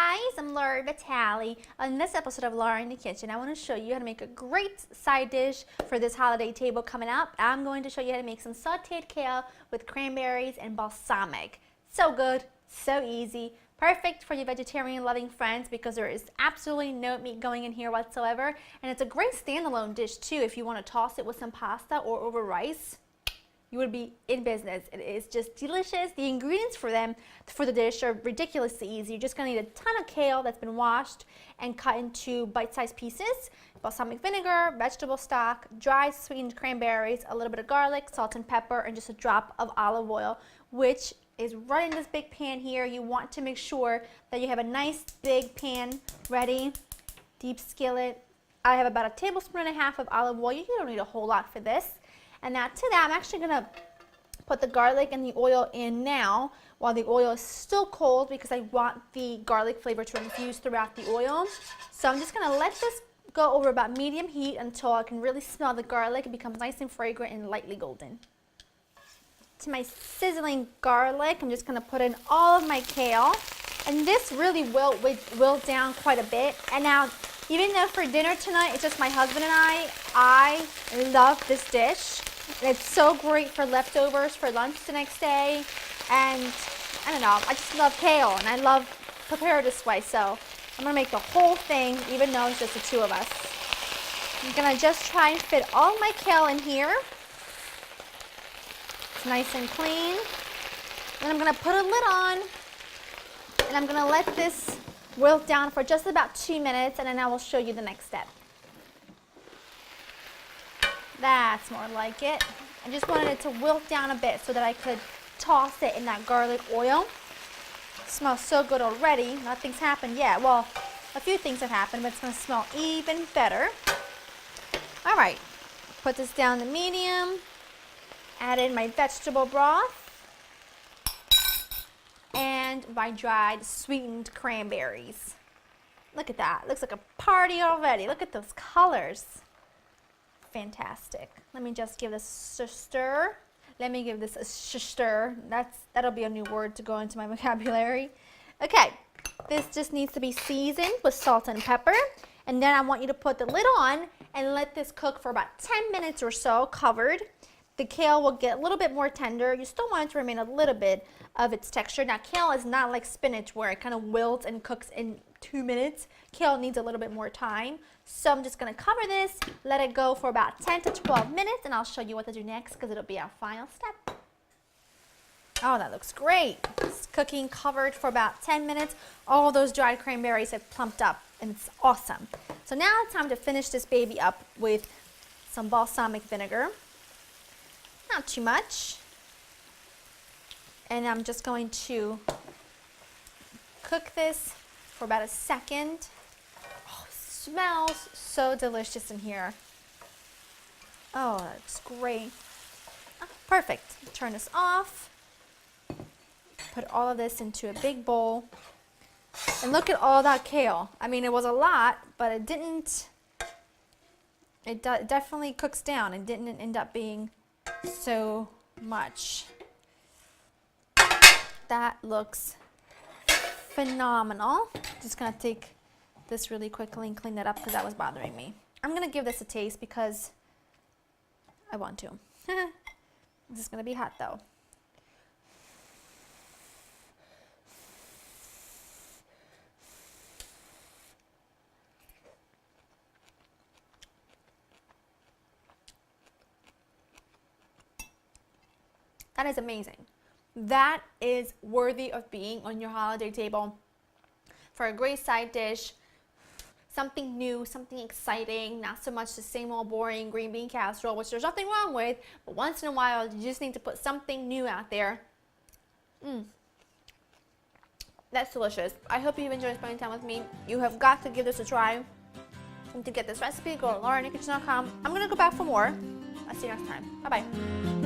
guys, I'm Laura Vitale. On this episode of Laura in the Kitchen, I want to show you how to make a great side dish for this holiday table coming up. I'm going to show you how to make some sauteed kale with cranberries and balsamic. So good, so easy, perfect for your vegetarian loving friends because there is absolutely no meat going in here whatsoever. And it's a great standalone dish too if you want to toss it with some pasta or over rice. You would be in business. It is just delicious. The ingredients for the dish are ridiculously easy. You're just going to need a ton of kale that's been washed and cut into bite-sized pieces, balsamic vinegar, vegetable stock, dried sweetened cranberries, a little bit of garlic, salt and pepper, and just a drop of olive oil, which is right in this big pan here. You want to make sure that you have a nice big pan ready, deep skillet. I have about 1.5 tablespoons of olive oil. You don't need a whole lot for this. And now to that, I'm actually going to put the garlic and the oil in now while the oil is still cold because I want the garlic flavor to infuse throughout the oil. So I'm just going to let this go over about medium heat until I can really smell the garlic. It becomes nice and fragrant and lightly golden. To my sizzling garlic, I'm just going to put in all of my kale. And this really will down quite a bit. And now, even though for dinner tonight it's just my husband and I love this dish. It's so great for leftovers for lunch the next day. And I don't know, I just love kale and I love prepare it this way. So I'm going to make the whole thing even though it's just the two of us. I'm going to just try and fit all my kale in here. It's nice and clean. And I'm going to put a lid on and I'm going to let this wilt down for just about 2 minutes and then I will show you the next step. That's more like it. I just wanted it to wilt down a bit so that I could toss it in that garlic oil. It smells so good already. Nothing's happened yet. Well, a few things have happened, but it's going to smell even better. All right, put this down to medium. Add in my vegetable broth and my dried sweetened cranberries. Look at that. Looks like a party already. Look at those colors. Fantastic. Let me just give this a stir. Let me give this a stir. That'll be a new word to go into my vocabulary. Okay, this just needs to be seasoned with salt and pepper. And then I want you to put the lid on and let this cook for about 10 minutes or so covered. The kale will get a little bit more tender. You still want it to remain a little bit of its texture. Now, kale is not like spinach where it kind of wilts and cooks in 2 minutes. Kale needs a little bit more time. So I'm just going to cover this, let it go for about 10 to 12 minutes, and I'll show you what to do next because it'll be our final step. Oh, that looks great. It's cooking covered for about 10 minutes. All those dried cranberries have plumped up, and it's awesome. So now it's time to finish this baby up with some balsamic vinegar. Not too much. And I'm just going to cook this for about a second. Oh, it smells so delicious in here. Oh, that's great. Oh, perfect. Turn this off. Put all of this into a big bowl. And look at all that kale. I mean, it was a lot, but it didn't. It definitely cooks down. It didn't end up being so much. That looks phenomenal. Just gonna take this really quickly and clean that up because that was bothering me. I'm gonna give this a taste because I want to. This is gonna be hot though. That is amazing. That is worthy of being on your holiday table for a great side dish. Something new, something exciting, not so much the same old boring green bean casserole, which there's nothing wrong with, but once in a while you just need to put something new out there. That's delicious. I hope you've enjoyed spending time with me. You have got to give this a try. And to get this recipe, go to laurinthekitchen.com. I'm going to go back for more. I'll see you next time. Bye-bye.